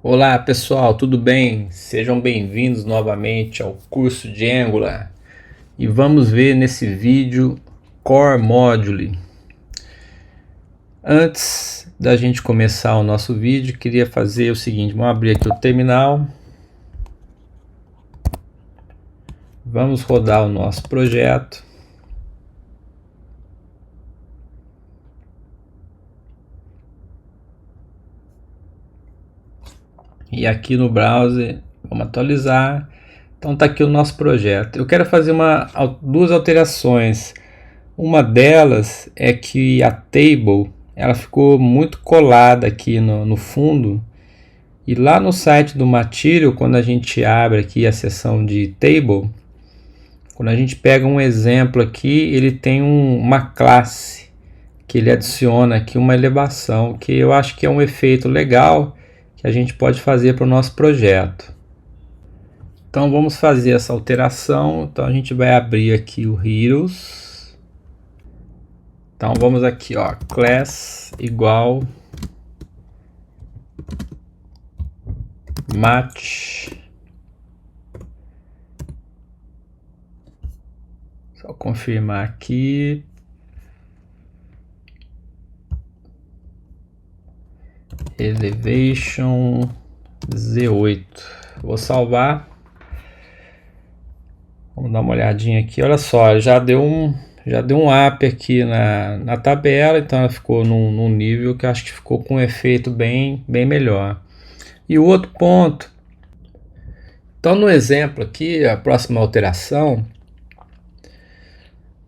Olá pessoal, tudo bem? Sejam bem-vindos novamente ao curso de Angular e vamos ver nesse vídeo Core Module. Antes da gente começar o nosso vídeo, queria fazer o seguinte: vamos abrir aqui o terminal, vamos rodar o nosso projeto. E aqui no browser, vamos atualizar. Então está aqui o nosso projeto. Eu quero fazer duas alterações. Uma delas é que a table ela ficou muito colada aqui no fundo. E lá no site do Material, quando a gente abre aqui a seção de table, quando a gente pega um exemplo aqui, ele tem uma classe que ele adiciona aqui uma elevação, que eu acho que é um efeito legal que a gente pode fazer para o nosso projeto. Então vamos fazer essa alteração. Então a gente vai abrir aqui o Heroes. Então vamos aqui, ó, class igual match. Só confirmar aqui. Elevation Z8. Vou salvar. Vamos dar uma olhadinha aqui. Olha só, já deu um up aqui na tabela, então ela ficou num nível que eu acho que ficou com um efeito bem melhor. E o outro ponto, então no exemplo aqui, a próxima alteração,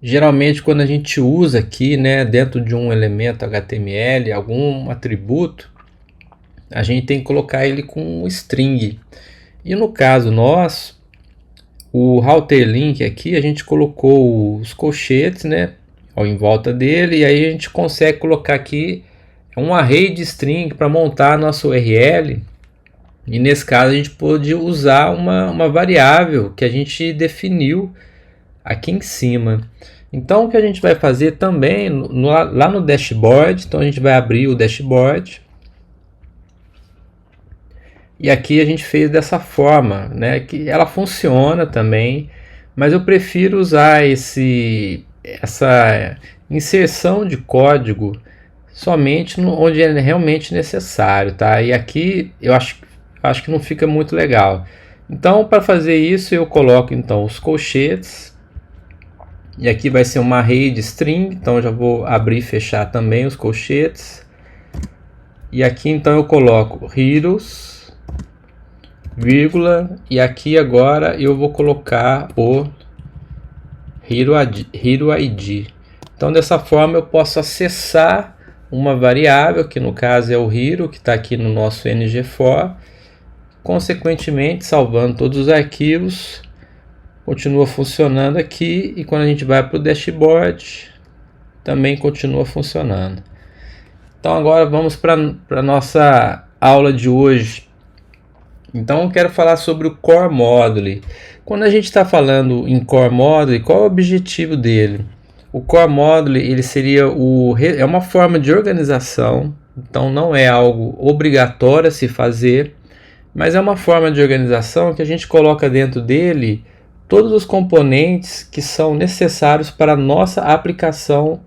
geralmente quando a gente usa aqui, né, dentro de um elemento HTML, algum atributo, a gente tem que colocar ele com um string. E no caso nosso, o router link aqui, a gente colocou os colchetes, né, em volta dele, e aí a gente consegue colocar aqui um array de string para montar nosso URL. E nesse caso a gente pode usar uma variável que a gente definiu aqui em cima. Então o que a gente vai fazer também lá no dashboard, então a gente vai abrir o dashboard. E aqui a gente fez dessa forma, né, que ela funciona também, mas eu prefiro usar essa inserção de código somente onde é realmente necessário, tá? E aqui eu acho que não fica muito legal. Então, para fazer isso, eu coloco então os colchetes. E aqui vai ser uma array de string, então eu já vou abrir e fechar também os colchetes. E aqui então eu coloco heroes, vírgula, e aqui agora eu vou colocar o hero ID. Então dessa forma eu posso acessar uma variável, que no caso é o hero, que está aqui no nosso ng-for, consequentemente salvando todos os arquivos, continua funcionando aqui, e quando a gente vai para o dashboard também continua funcionando. Então agora vamos para a nossa aula de hoje. Então eu quero falar sobre o Core Module. Quando a gente está falando em Core Module, qual é o objetivo dele? O Core Module ele seria é uma forma de organização, então não é algo obrigatório a se fazer, mas é uma forma de organização que a gente coloca dentro dele todos os componentes que são necessários para a nossa aplicação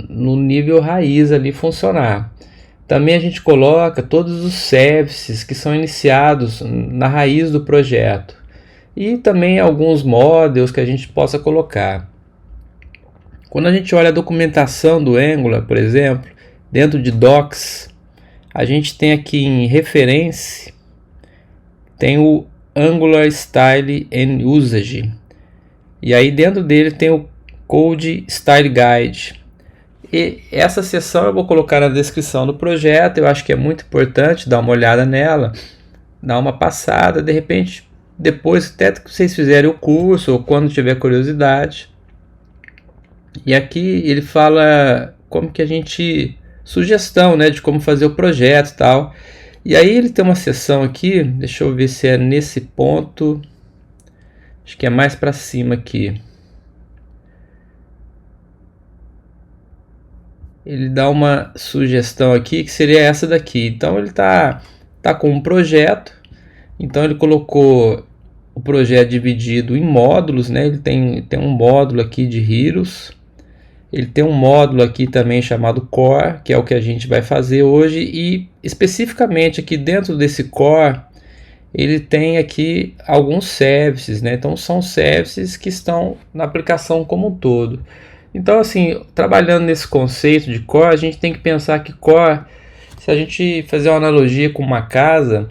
no nível raiz ali funcionar. Também a gente coloca todos os services que são iniciados na raiz do projeto e também alguns models que a gente possa colocar. Quando a gente olha a documentação do Angular, por exemplo, dentro de Docs, a gente tem aqui em Reference, tem o Angular Style and Usage, e aí dentro dele tem o Code Style Guide. E essa seção eu vou colocar na descrição do projeto, eu acho que é muito importante dar uma olhada nela, dar uma passada, de repente, depois até que vocês fizerem o curso ou quando tiver curiosidade. E aqui ele fala como que a gente, sugestão, né, de como fazer o projeto e tal. E aí ele tem uma seção aqui, deixa eu ver se é nesse ponto, acho que é mais para cima aqui. Ele dá uma sugestão aqui que seria essa daqui. Então ele está está com um projeto. Então ele colocou o projeto dividido em módulos, né? Ele tem um módulo aqui de Heroes. Ele tem um módulo aqui também chamado Core, que é o que a gente vai fazer hoje. E especificamente aqui dentro desse Core, ele tem aqui alguns services, né? Então são services que estão na aplicação como um todo. Então, assim, trabalhando nesse conceito de Core, a gente tem que pensar que Core, se a gente fazer uma analogia com uma casa,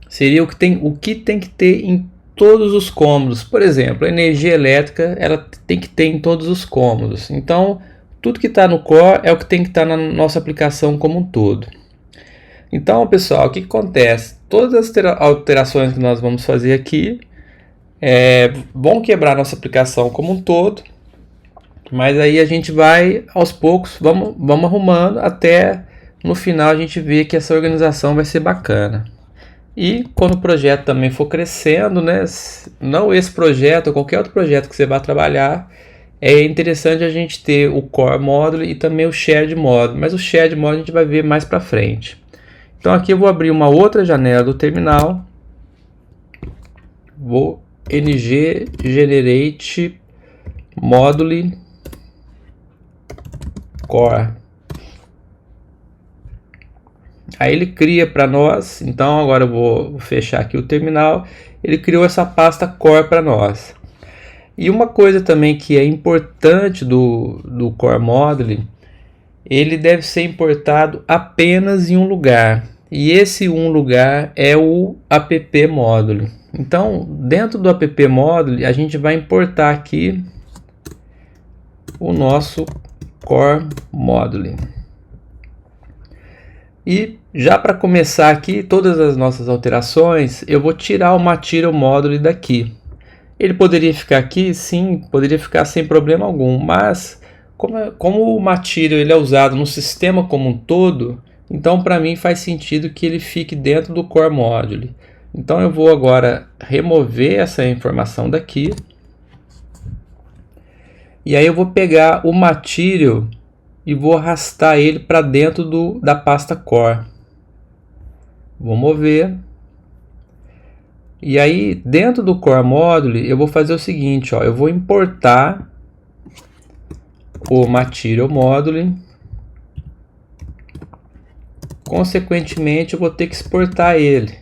seria o que tem que ter em todos os cômodos. Por exemplo, a energia elétrica, ela tem que ter em todos os cômodos. Então, tudo que está no Core é o que tem que estar na nossa aplicação como um todo. Então, pessoal, o que acontece? Todas as alterações que nós vamos fazer aqui vão quebrar nossa aplicação como um todo, mas aí a gente vai, aos poucos, vamos arrumando até no final a gente ver que essa organização vai ser bacana. E quando o projeto também for crescendo, né, não esse projeto ou qualquer outro projeto que você vai trabalhar, é interessante a gente ter o Core Module e também o Shared Module, mas o Shared Module a gente vai ver mais para frente. Então aqui eu vou abrir uma outra janela do terminal, vou ng generate module core. Aí ele cria para nós, então agora eu vou fechar aqui o terminal, ele criou essa pasta core para nós. E uma coisa também que é importante do Core Module, ele deve ser importado apenas em um lugar. E esse um lugar é o app Module. Então, dentro do app Module, a gente vai importar aqui o nosso Core Module. E já para começar aqui todas as nossas alterações, eu vou tirar o Material Module daqui. Ele poderia ficar aqui? Sim, poderia ficar sem problema algum, mas como o Material ele é usado no sistema como um todo, então para mim faz sentido que ele fique dentro do Core Module. Então eu vou agora remover essa informação daqui. E aí eu vou pegar o Material e vou arrastar ele para dentro da pasta Core. Vou mover. E aí dentro do Core Module eu vou fazer o seguinte, ó, eu vou importar o Material Module. Consequentemente eu vou ter que exportar ele.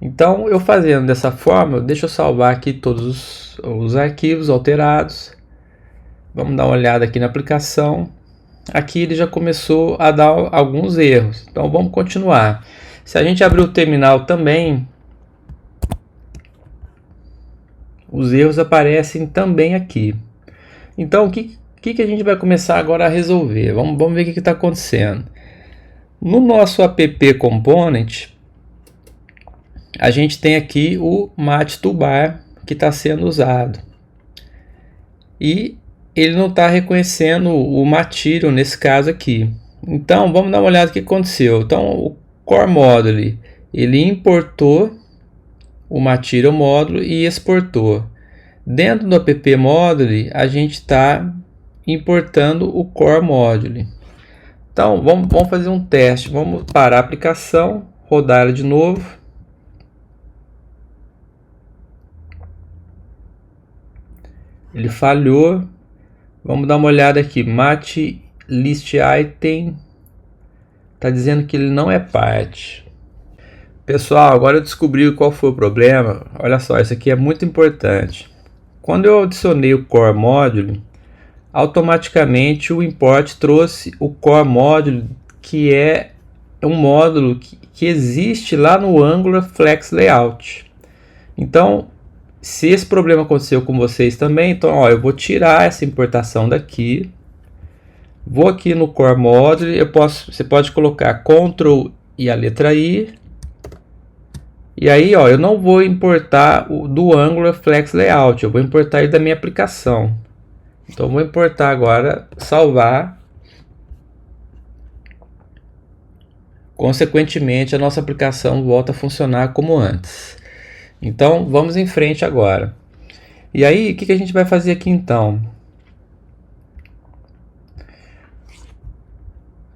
Então eu fazendo dessa forma, deixa eu salvar aqui todos os arquivos alterados. Vamos dar uma olhada aqui na aplicação. Aqui ele já começou a dar alguns erros. Então vamos continuar. Se a gente abrir o terminal também, os erros aparecem também aqui. Então o que a gente vai começar agora a resolver? Vamos ver o que está acontecendo. No nosso app component, a gente tem aqui o Mat Toolbar que está sendo usado. E ele não está reconhecendo o Material nesse caso aqui. Então vamos dar uma olhada no que aconteceu. Então o Core Module ele importou o Material Module e exportou. Dentro do app Module a gente está importando o Core Module. Então vamos fazer um teste. Vamos parar a aplicação, rodar ela de novo. Ele falhou. Vamos dar uma olhada aqui. Mat List Item está dizendo que ele não é parte. Pessoal, agora eu descobri qual foi o problema. Olha só, isso aqui é muito importante. Quando eu adicionei o Core Module, automaticamente o import trouxe o Core Module, que é um módulo que existe lá no Angular Flex Layout. Então, se esse problema aconteceu com vocês também, então ó, eu vou tirar essa importação daqui. Vou aqui no Core Module, você pode colocar Ctrl e a letra I. E aí, ó, eu não vou importar do Angular Flex Layout, eu vou importar ele da minha aplicação. Então eu vou importar agora, salvar. Consequentemente, a nossa aplicação volta a funcionar como antes. Então vamos em frente agora. E aí, o que a gente vai fazer aqui então?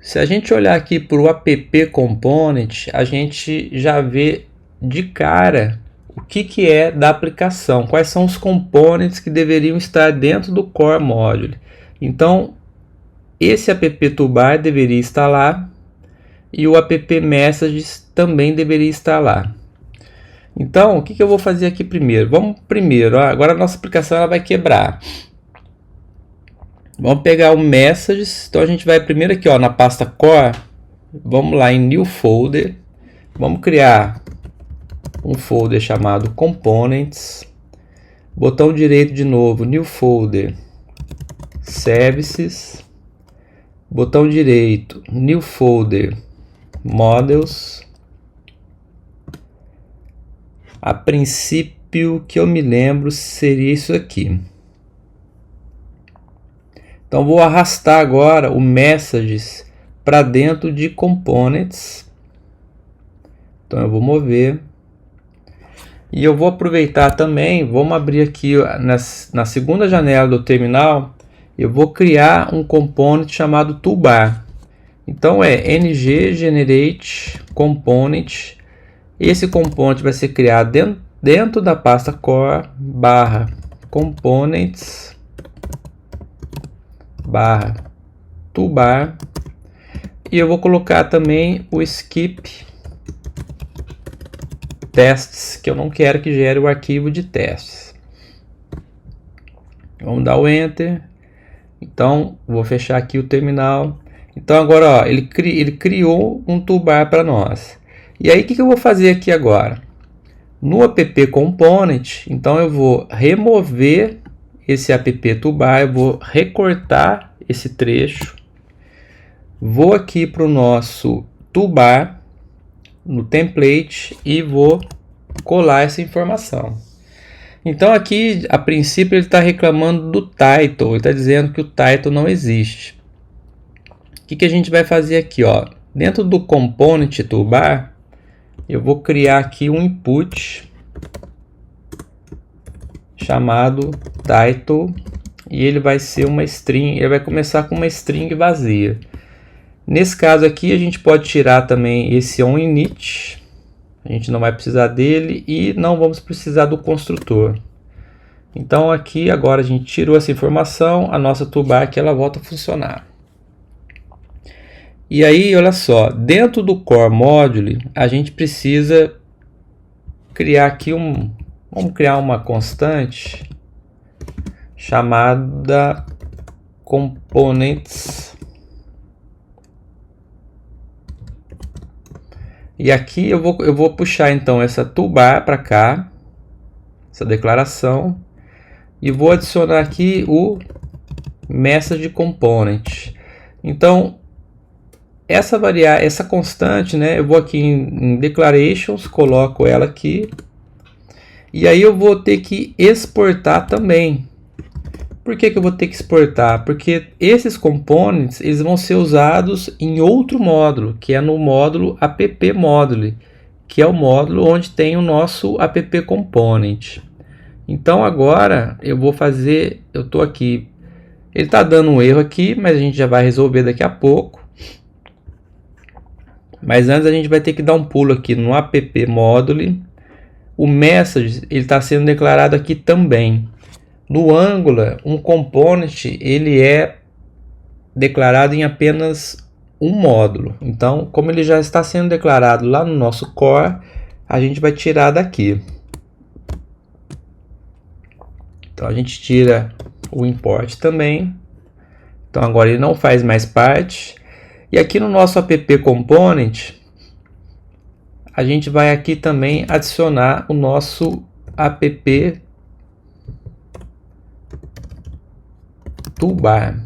Se a gente olhar aqui para o app component, a gente já vê de cara o que é da aplicação, quais são os components que deveriam estar dentro do core module. Então, esse app toolbar deveria estar lá e o app messages também deveria estar lá. Então, o que eu vou fazer aqui primeiro? Vamos primeiro, agora a nossa aplicação ela vai quebrar. Vamos pegar o messages, então a gente vai primeiro aqui na pasta core, vamos lá em new folder, vamos criar um folder chamado components, botão direito de novo, new folder, services, botão direito, new folder, models. A princípio, que eu me lembro, seria isso aqui. Então, vou arrastar agora o messages para dentro de components. Então, eu vou mover. E eu vou aproveitar também, vamos abrir aqui na segunda janela do terminal, eu vou criar um component chamado toolbar. Então, é ng generate component. Esse component vai ser criado dentro da pasta core barra components barra toolbar, e eu vou colocar também o skip tests, que eu não quero que gere o arquivo de testes. Vamos dar o enter. Então vou fechar aqui o terminal. Então agora ele criou um toolbar para nós. E aí o que eu vou fazer aqui agora? No app component, então eu vou remover esse app toolbar, eu vou recortar esse trecho, vou aqui para o nosso toolbar, no template, e vou colar essa informação. Então aqui, a princípio, ele está reclamando do title, ele está dizendo que o title não existe. O que a gente vai fazer aqui? Dentro do component toolbar, eu vou criar aqui um input chamado title, e ele vai ser uma string, ele vai começar com uma string vazia. Nesse caso aqui a gente pode tirar também esse onInit, a gente não vai precisar dele, e não vamos precisar do construtor. Então aqui agora a gente tirou essa informação, a nossa toolbar aqui ela volta a funcionar. E aí, olha só, dentro do core module, a gente precisa criar aqui vamos criar uma constante chamada components. E aqui eu vou puxar então essa toolbar para cá, essa declaração, e vou adicionar aqui o message component. Então, essa constante, né, eu vou aqui em declarations, coloco ela aqui, e aí eu vou ter que exportar também. Por que eu vou ter que exportar? Porque esses components eles vão ser usados em outro módulo, que é no módulo app module, que é o módulo onde tem o nosso app component. Então agora eu vou fazer, eu estou aqui, ele está dando um erro aqui, mas a gente já vai resolver daqui a pouco. Mas antes a gente vai ter que dar um pulo aqui no app module. O message ele está sendo declarado aqui também. No Angular, um component ele é declarado em apenas um módulo. Então, como ele já está sendo declarado lá no nosso core, a gente vai tirar daqui. Então, a gente tira o import também. Então, agora ele não faz mais parte. E aqui no nosso app component, a gente vai aqui também adicionar o nosso app toolbar.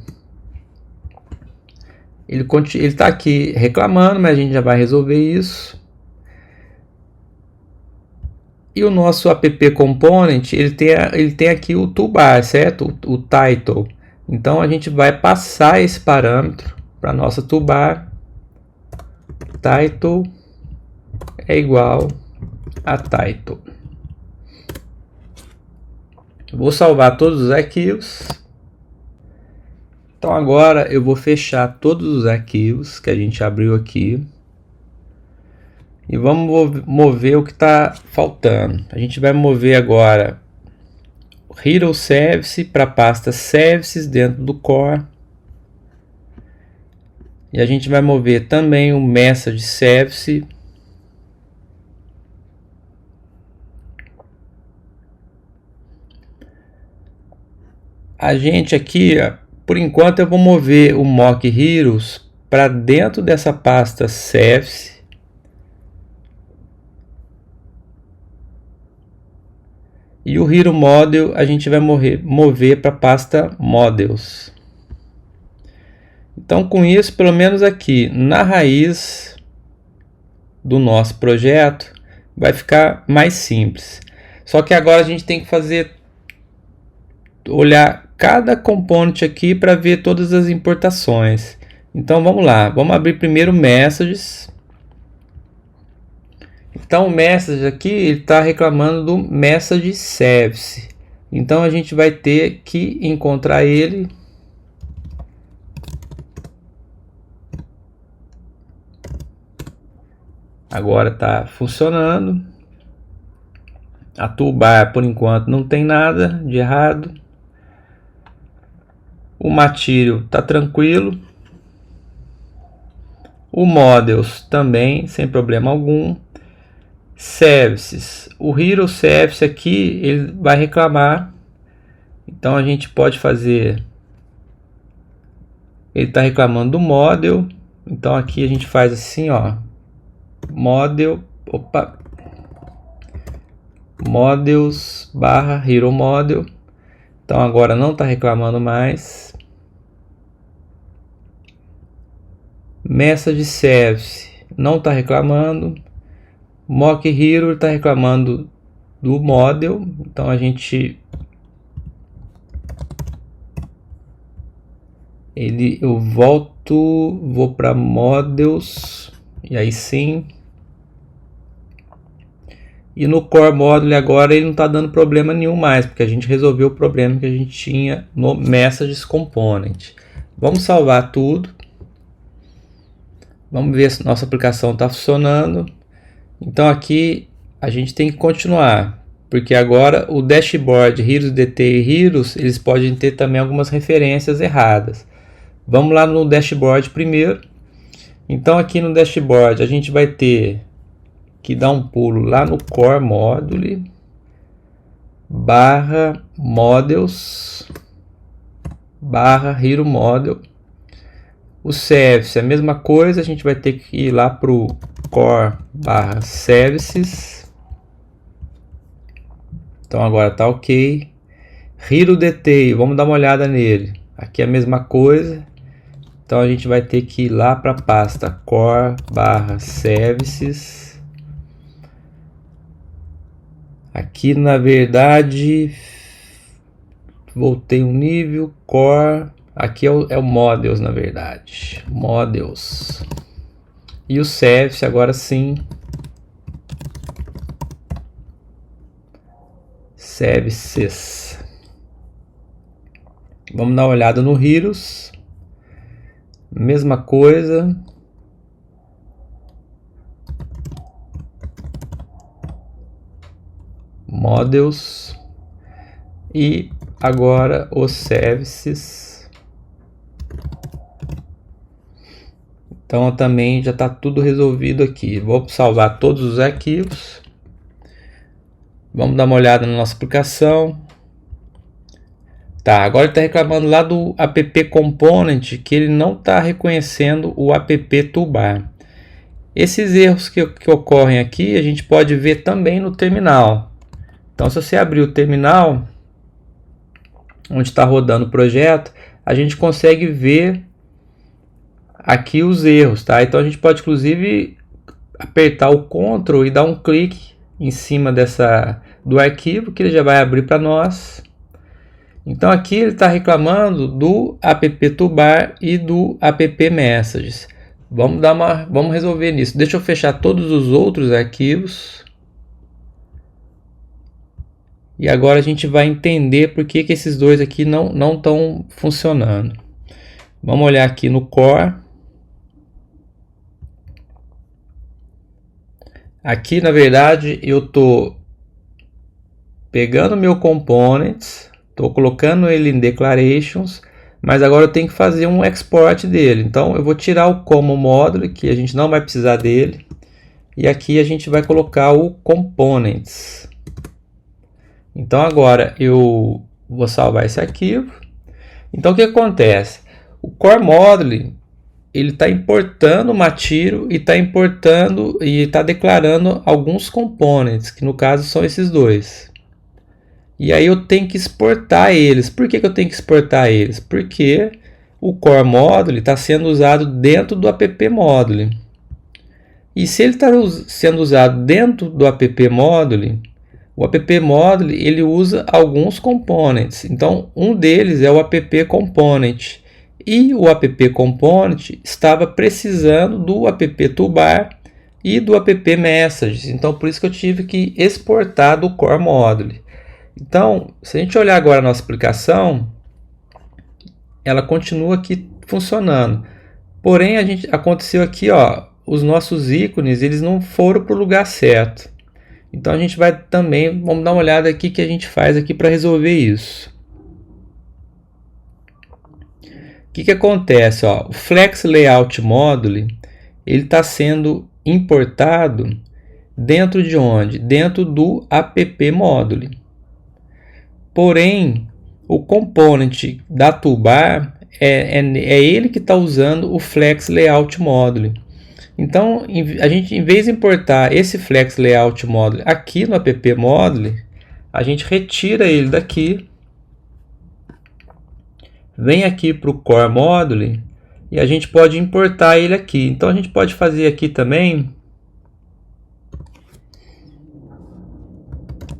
Ele está aqui reclamando, mas a gente já vai resolver isso. E o nosso app component, ele tem aqui o toolbar, certo? O title. Então a gente vai passar esse parâmetro para nossa toolbar. Title é igual a title. Vou salvar todos os arquivos. Então agora eu vou fechar todos os arquivos que a gente abriu aqui. E vamos mover o que está faltando. A gente vai mover agora o Hero Service para a pasta Services dentro do Core. E a gente vai mover também o Message Service. A gente aqui, por enquanto, eu vou mover o Mock Heroes para dentro dessa pasta Service. E o Hero Model a gente vai mover para a pasta Models. Então, com isso, pelo menos aqui na raiz do nosso projeto, vai ficar mais simples. Só que agora a gente tem que olhar cada componente aqui para ver todas as importações. Então, vamos lá. Vamos abrir primeiro Messages. Então o message aqui está reclamando do message service. Então a gente vai ter que encontrar ele. Agora está funcionando. A toolbar por enquanto não tem nada de errado. O material está tranquilo. O models também sem problema algum. Services, o Hero Service aqui ele vai reclamar, então a gente pode fazer, ele está reclamando do model, então aqui a gente faz assim, ó, models barra Hero Model, então agora não está reclamando mais. Message Service não está reclamando. Mock Hero está reclamando do model, então eu vou para models e aí sim. E no Core Model agora ele não está dando problema nenhum mais, porque a gente resolveu o problema que a gente tinha no Messages Component. Vamos salvar tudo. Vamos ver se nossa aplicação está funcionando. Então aqui a gente tem que continuar, porque agora o dashboard Heroes DT e Heroes, eles podem ter também algumas referências erradas. Vamos lá no dashboard primeiro. Então aqui no dashboard a gente vai ter que dar um pulo lá no Core Module barra Models barra Hero Model. O Service é a mesma coisa, a gente vai ter que ir lá para o Core barra Services. Então agora está ok. Hero Detail, vamos dar uma olhada nele. Aqui é a mesma coisa. Então a gente vai ter que ir lá para a pasta Core barra Services. Aqui na verdade voltei um nível, Core. Aqui é o Models na verdade. Models. E o Service agora sim. Services. Vamos dar uma olhada no Heroes. Mesma coisa. Models. E agora os Services. Então também já está tudo resolvido aqui. Vou salvar todos os arquivos. Vamos dar uma olhada na nossa aplicação. Tá, agora ele está reclamando lá do app component que ele não está reconhecendo o app toolbar. Esses erros que ocorrem aqui a gente pode ver também no terminal. Então se você abrir o terminal, onde está rodando o projeto, a gente consegue ver aqui os erros, tá? Então a gente pode inclusive apertar o Ctrl e dar um clique em cima do arquivo que ele já vai abrir para nós. Então aqui ele está reclamando do app toolbar e do app messages. Vamos resolver nisso. Deixa eu fechar todos os outros arquivos. E agora a gente vai entender por que esses dois aqui não estão funcionando. Vamos olhar aqui no core. Aqui, na verdade, eu estou pegando meu components, estou colocando ele em declarations, mas agora eu tenho que fazer um export dele. Então eu vou tirar o common module, que a gente não vai precisar dele, e aqui a gente vai colocar o components. Então agora eu vou salvar esse arquivo. Então o que acontece? O core module ele está importando o material e está importando e está declarando alguns components, que no caso são esses dois. E aí eu tenho que exportar eles. Por que eu tenho que exportar eles? Porque o core module está sendo usado dentro do app module. E se ele está sendo usado dentro do app module, o app module ele usa alguns components. Então um deles é o app component. E o app component estava precisando do app toolbar e do app messages. Então por isso que eu tive que exportar do core module. Então, se a gente olhar agora a nossa aplicação, ela continua aqui funcionando. Porém, aconteceu aqui, ó, os nossos ícones eles não foram para o lugar certo. Então a gente vai também, vamos dar uma olhada aqui que a gente faz aqui para resolver isso. O que acontece? Ó, o Flex Layout Module ele está sendo importado dentro de onde? Dentro do app module. Porém, o component da toolbar é ele que está usando o Flex Layout Module. Então, a gente, em vez de importar esse Flex Layout Module aqui no app module, a gente retira ele daqui, vem aqui para o Core Module e a gente pode importar ele aqui. Então, a gente pode fazer aqui também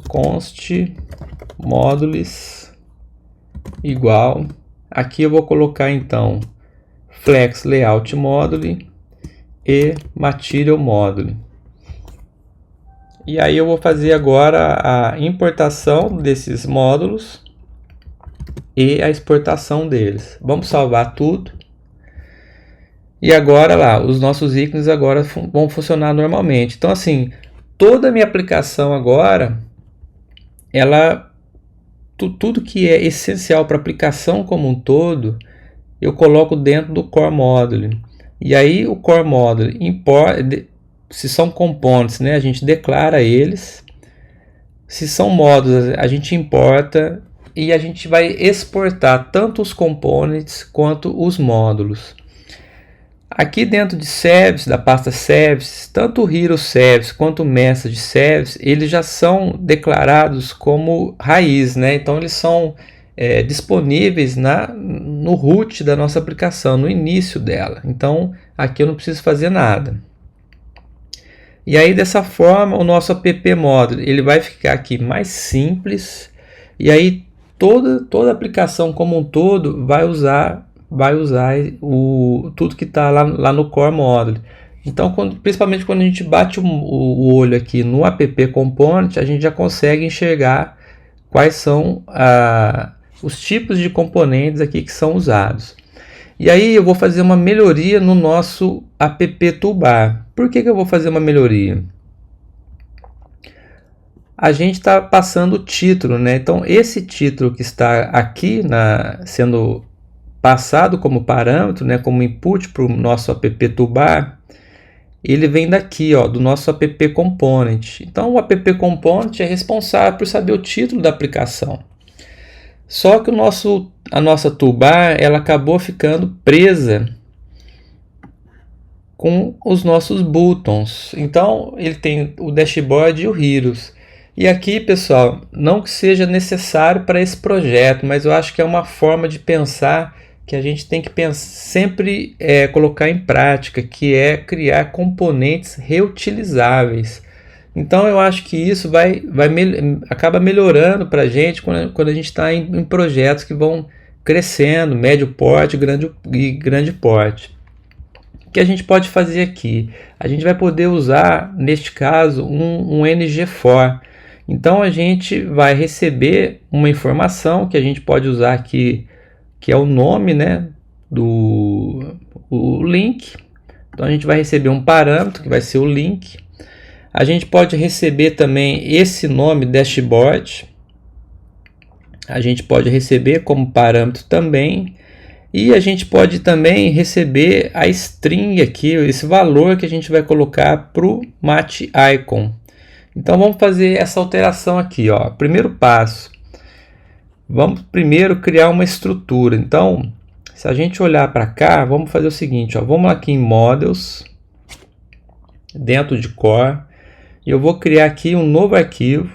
const modules igual, aqui eu vou colocar então Flex Layout Module e Material Module. E aí eu vou fazer agora a importação desses módulos e a exportação deles. Vamos salvar tudo. E agora lá, os nossos ícones agora vão funcionar normalmente. Então assim, toda a minha aplicação agora, tudo que é essencial para a aplicação como um todo, eu coloco dentro do Core Module. E aí o Core Module importa, se são components, né, a gente declara eles. Se são módulos, a gente importa e a gente vai exportar tanto os components quanto os módulos. Aqui dentro de service, da pasta service, tanto o hero service quanto o message service, eles já são declarados como raiz, né? Então eles são disponíveis no root da nossa aplicação, no início dela. Então aqui eu não preciso fazer nada. E aí dessa forma o nosso app module ele vai ficar aqui mais simples. E aí toda a aplicação como um todo vai usar tudo que está lá no Core Module. Então, principalmente quando a gente bate o olho aqui no app component, a gente já consegue enxergar quais são os tipos de componentes aqui que são usados. E aí eu vou fazer uma melhoria no nosso app toolbar. Por que eu vou fazer uma melhoria? A gente está passando o título, né? Então esse título que está aqui sendo passado como parâmetro, né, como input para o nosso app toolbar, ele vem daqui, ó, do nosso app component. Então o app component é responsável por saber o título da aplicação. Só que a nossa toolbar ela acabou ficando presa com os nossos buttons. Então ele tem o dashboard e o heroes. E aqui, pessoal, não que seja necessário para esse projeto, mas eu acho que é uma forma de pensar que a gente tem que sempre colocar em prática, que é criar componentes reutilizáveis. Então eu acho que isso acaba melhorando para a gente quando a gente está em projetos que vão crescendo, médio porte e grande porte. O que a gente pode fazer aqui? A gente vai poder usar, neste caso, um NG-for. Então a gente vai receber uma informação que a gente pode usar aqui, que é o nome, né, o link. Então a gente vai receber um parâmetro que vai ser o link. A gente pode receber também esse nome dashboard. A gente pode receber como parâmetro também. E a gente pode também receber a string aqui, esse valor que a gente vai colocar para o MatIcon. Então vamos fazer essa alteração aqui, ó. Primeiro passo, vamos primeiro criar uma estrutura. Então, se a gente olhar para cá, vamos fazer o seguinte, ó. Vamos aqui em Models, dentro de Core, e eu vou criar aqui um novo arquivo.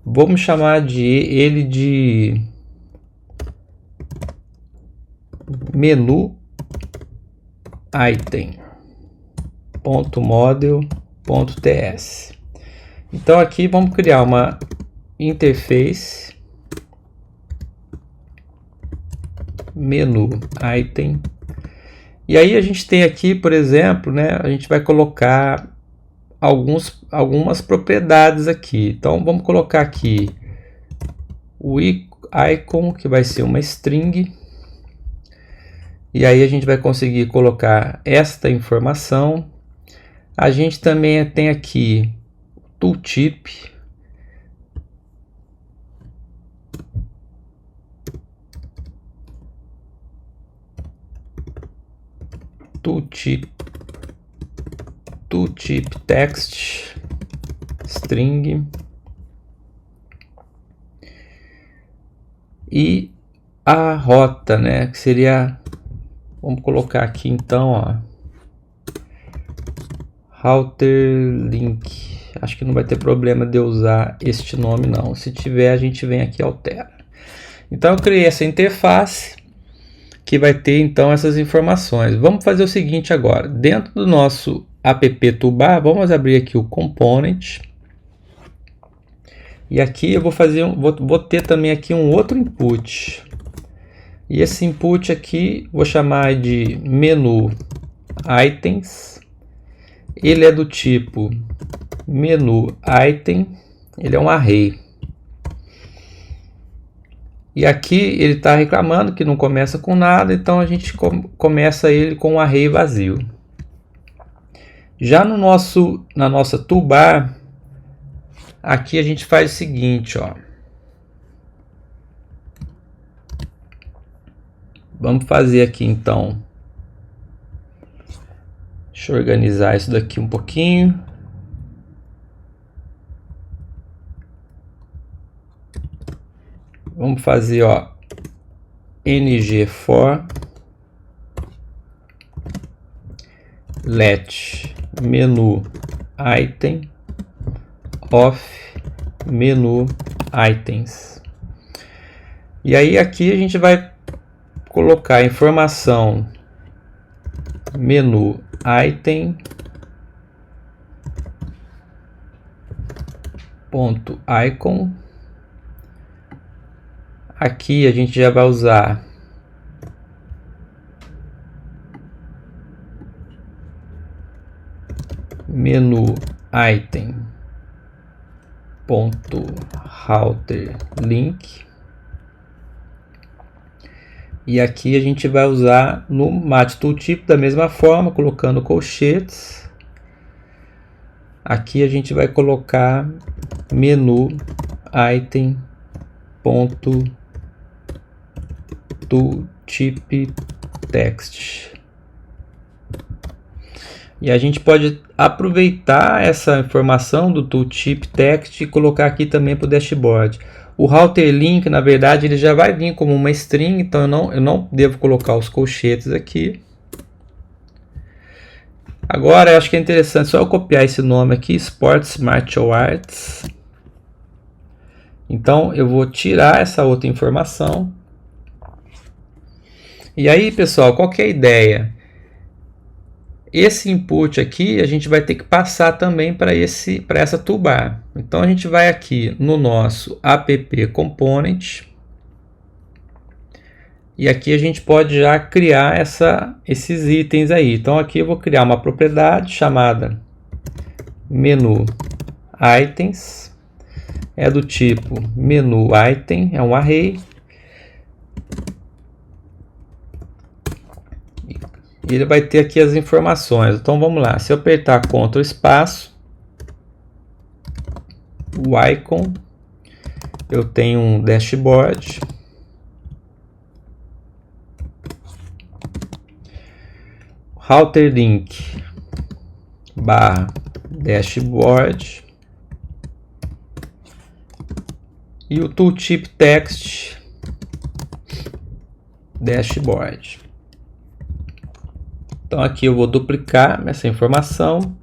Vamos chamar ele de menu item.model.ts. Então aqui vamos criar uma interface menu item. E aí a gente tem aqui, por exemplo, né, a gente vai colocar algumas propriedades aqui. Então vamos colocar aqui o icon, que vai ser uma string. E aí a gente vai conseguir colocar esta informação. A gente também tem aqui tooltip. Tooltip text string. E a rota, né, que seria, vamos colocar aqui então, ó, router link. Acho que não vai ter problema de eu usar este nome não. Se tiver, a gente vem aqui e altera. Então eu criei essa interface que vai ter então essas informações. Vamos fazer o seguinte agora. Dentro do nosso app toolbar, vamos abrir aqui o component. E aqui eu vou fazer vou ter também aqui um outro input. E esse input aqui vou chamar de menu items. Ele é do tipo menu item, ele é um array. E aqui ele está reclamando que não começa com nada, então a gente começa ele com um array vazio. Já na nossa toolbar, aqui a gente faz o seguinte, ó. Vamos fazer aqui então. Deixa eu organizar isso daqui um pouquinho. Vamos fazer, ó, ng for let menu item of menu items. E aí aqui a gente vai colocar a informação menu item ponto icon. Aqui a gente já vai usar menu item ponto router link. E aqui a gente vai usar no MatTooltip da mesma forma, colocando colchetes. Aqui a gente vai colocar menu item ponto tooltip text. E a gente pode aproveitar essa informação do tooltip text e colocar aqui também para o dashboard. O router link, na verdade, ele já vai vir como uma string, então eu não devo colocar os colchetes aqui. Agora, eu acho que é interessante só eu copiar esse nome aqui, Sports Martial Arts. Então, eu vou tirar essa outra informação. E aí, pessoal, qual que é a ideia? Esse input aqui a gente vai ter que passar também para essa toolbar. Então a gente vai aqui no nosso app component e aqui a gente pode já criar esses itens aí. Então aqui eu vou criar uma propriedade chamada menu items, é do tipo menu item, é um array. e ele vai ter aqui as informações. Então vamos lá, se eu apertar Ctrl espaço, o icon, eu tenho um dashboard, router link barra dashboard e o tooltip text dashboard. Então aqui eu vou duplicar essa informação,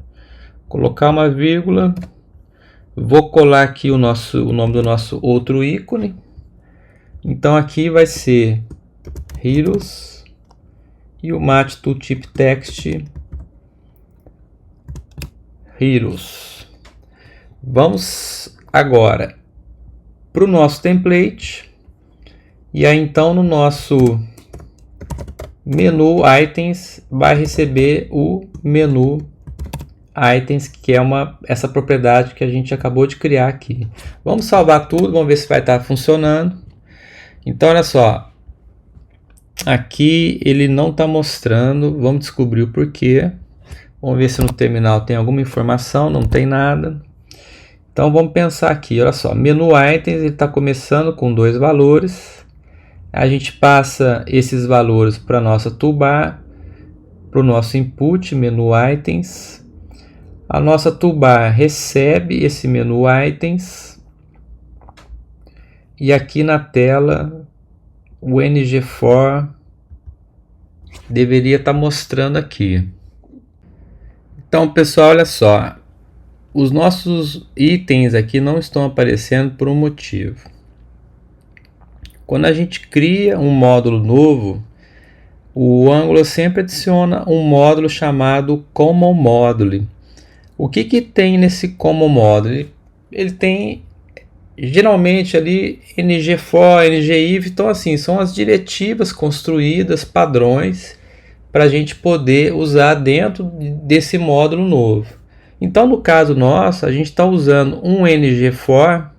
colocar uma vírgula, vou colar aqui o nome do nosso outro ícone. Então aqui vai ser Heroes e o Match Tooltip Text Heroes. Vamos agora para o nosso template, e aí então no nosso menu Items vai receber o menu Items, que é essa propriedade que a gente acabou de criar aqui. Vamos salvar tudo, vamos ver se vai estar funcionando. Então olha só, aqui ele não está mostrando, vamos descobrir o porquê. Vamos ver se no terminal tem alguma informação, não tem nada. Então vamos pensar aqui, olha só, menu items, ele está começando com 2 valores. A gente passa esses valores para a nossa toolbar, para o nosso input, menu items. A nossa toolbar recebe esse menu items. E aqui na tela, o NG4 deveria estar mostrando aqui. Então pessoal, olha só. Os nossos itens aqui não estão aparecendo por um motivo. Quando a gente cria um módulo novo, o Angular sempre adiciona um módulo chamado Common Module. O que tem nesse Common Module? Ele tem geralmente ali NG4, NGIF, então assim, são as diretivas construídas, padrões, para a gente poder usar dentro desse módulo novo. Então, no caso nosso, a gente está usando um NG4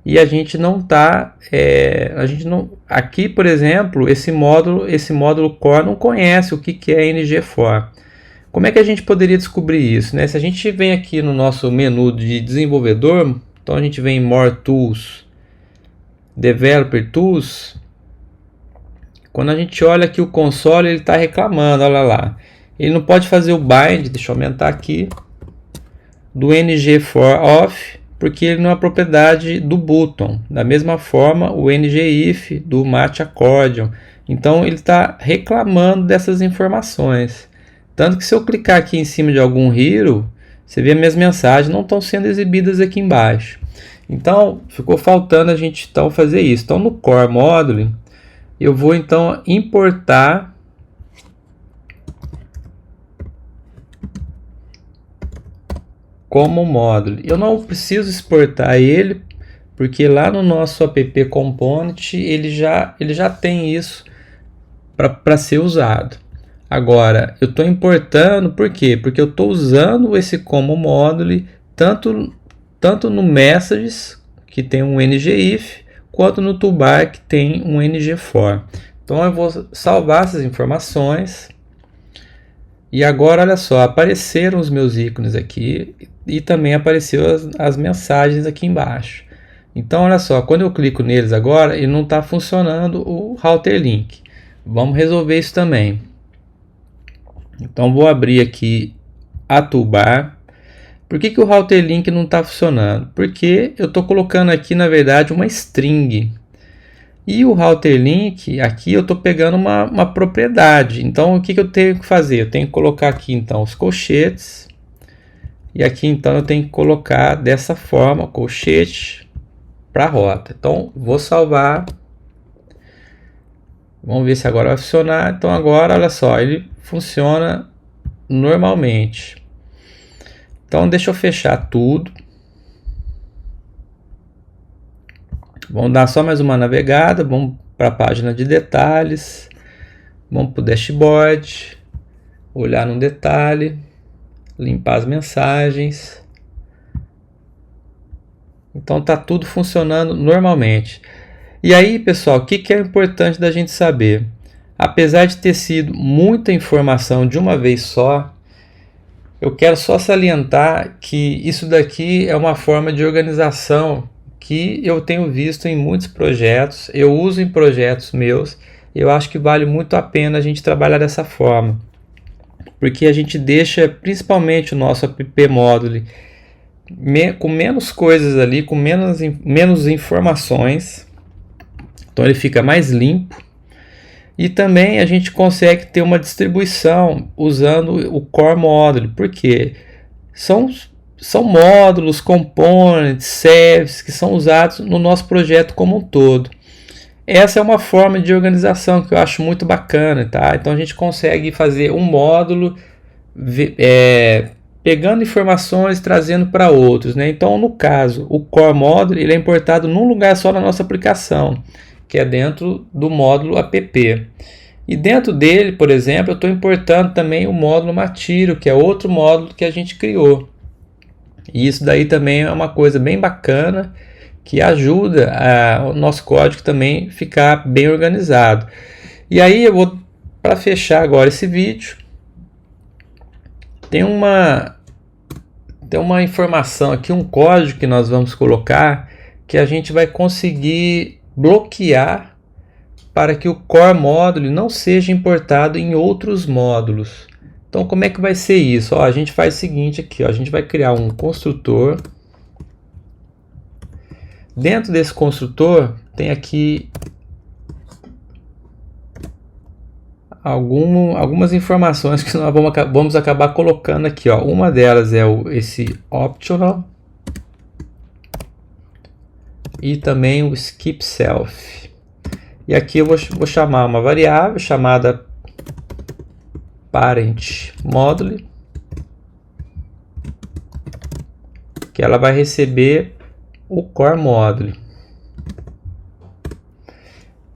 e a gente não está, aqui, por exemplo, esse módulo core não conhece o que é NG4. Como é que a gente poderia descobrir isso, né? Se a gente vem aqui no nosso menu de desenvolvedor, então a gente vem em More Tools, Developer Tools, quando a gente olha aqui o console, ele está reclamando, olha lá. Ele não pode fazer o bind, deixa eu aumentar aqui, do NG4 off, porque ele não é propriedade do button. Da mesma forma, o NGIF do Match Accordion. Então ele está reclamando dessas informações. Tanto que se eu clicar aqui em cima de algum hero, você vê as minhas mensagens não estão sendo exibidas aqui embaixo. Então ficou faltando a gente então fazer isso. Então no Core Module eu vou então importar como módulo. Eu não preciso exportar ele, porque lá no nosso app component ele já tem isso para ser usado. Agora, eu estou importando, por quê? Porque eu estou usando esse como module tanto no messages, que tem um ngIf, quanto no toolbar, que tem um ngFor. Então eu vou salvar essas informações. E agora, olha só, apareceram os meus ícones aqui e também apareceu as mensagens aqui embaixo. Então, olha só, quando eu clico neles agora, ele não está funcionando o router link. Vamos resolver isso também. Então, vou abrir aqui a toolbar. Por que o router link não está funcionando? Porque eu estou colocando aqui, na verdade, uma string. E o router link, aqui eu estou pegando uma propriedade. Então, o que eu tenho que fazer? Eu tenho que colocar aqui, então, os colchetes. E aqui, então, eu tenho que colocar dessa forma, colchete para a rota. Então, vou salvar. Vamos ver se agora vai funcionar. Então, agora, olha só, ele funciona normalmente. Então, deixa eu fechar tudo. Vamos dar só mais uma navegada, vamos para a página de detalhes, vamos para o dashboard, olhar no detalhe, limpar as mensagens. Então está tudo funcionando normalmente. E aí, pessoal, o que é importante da gente saber? Apesar de ter sido muita informação de uma vez só, eu quero só salientar que isso daqui é uma forma de organização que eu tenho visto em muitos projetos, eu uso em projetos meus, eu acho que vale muito a pena a gente trabalhar dessa forma, porque a gente deixa principalmente o nosso app módulo com menos coisas ali, com menos informações, então ele fica mais limpo. E também a gente consegue ter uma distribuição usando o Core Module, porque são módulos, components, services que são usados no nosso projeto como um todo. Essa é uma forma de organização que eu acho muito bacana, tá? Então a gente consegue fazer um módulo pegando informações e trazendo para outros, né? Então, no caso, o Core Module ele é importado num lugar só na nossa aplicação, que é dentro do módulo app. E dentro dele, por exemplo, eu estou importando também o módulo Material, que é outro módulo que a gente criou. E isso daí também é uma coisa bem bacana, que ajuda o nosso código também ficar bem organizado. E aí eu vou, para fechar agora esse vídeo, tem uma informação aqui, um código que nós vamos colocar, que a gente vai conseguir bloquear para que o Core Module não seja importado em outros módulos. Então, como é que vai ser isso? Ó, a gente faz o seguinte aqui, ó, a gente vai criar um construtor. Dentro desse construtor tem aqui algumas informações que nós vamos acabar colocando aqui. Ó. Uma delas é esse optional e também o skip self. E aqui eu vou chamar uma variável chamada parent module, que ela vai receber o core module.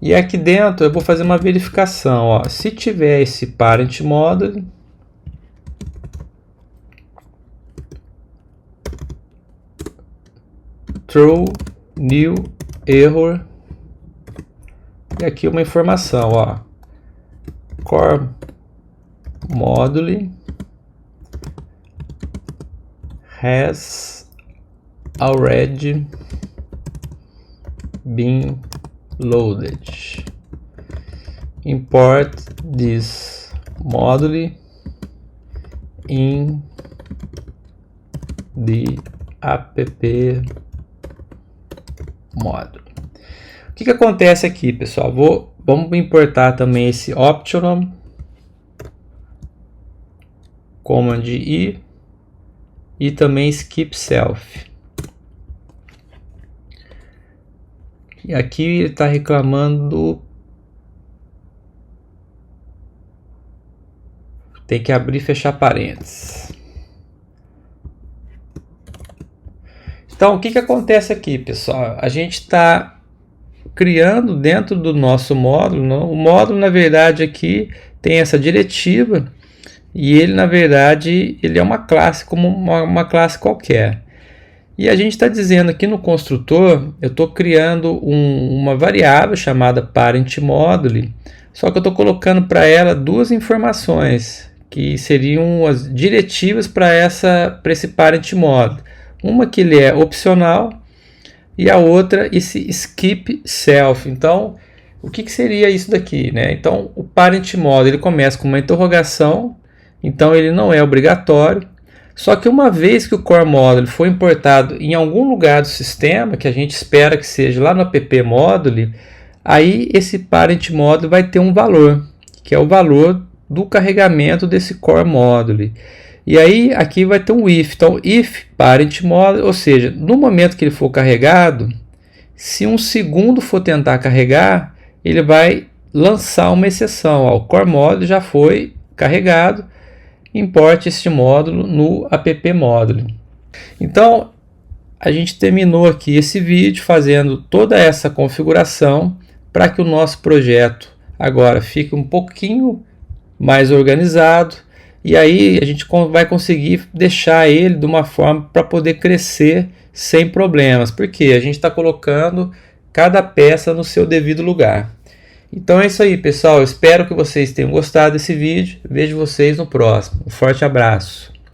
E aqui dentro eu vou fazer uma verificação. Ó. Se tiver esse parent module, true, new, error. E aqui uma informação, ó. Core module has already been loaded. Import this module in the app module. O que acontece aqui, pessoal? Vamos importar também esse optional command I e também skip self. E aqui ele está reclamando. Tem que abrir e fechar parênteses. Então, o que acontece aqui, pessoal? A gente está criando dentro do nosso módulo. O módulo, na verdade, aqui tem essa diretiva. E ele, na verdade, ele é uma classe, como uma classe qualquer. E a gente está dizendo aqui no construtor, eu estou criando uma variável chamada parent module, só que eu estou colocando para ela duas informações, que seriam as diretivas para esse parent module. Uma que ele é opcional e a outra esse skip self. Então, o que seria isso daqui, né? Então, o parent module ele começa com uma interrogação, então ele não é obrigatório. Só que uma vez que o Core Module for importado em algum lugar do sistema, que a gente espera que seja lá no app module, aí esse parent module vai ter um valor, que é o valor do carregamento desse Core Module. E aí aqui vai ter um if, então if parent module, ou seja, no momento que ele for carregado, se um segundo for tentar carregar, ele vai lançar uma exceção. Ó, o Core Module já foi carregado, importe este módulo no app module. Então, a gente terminou aqui esse vídeo fazendo toda essa configuração para que o nosso projeto agora fique um pouquinho mais organizado e aí a gente vai conseguir deixar ele de uma forma para poder crescer sem problemas, porque a gente está colocando cada peça no seu devido lugar. Então é isso aí, pessoal. Espero que vocês tenham gostado desse vídeo. Vejo vocês no próximo. Um forte abraço.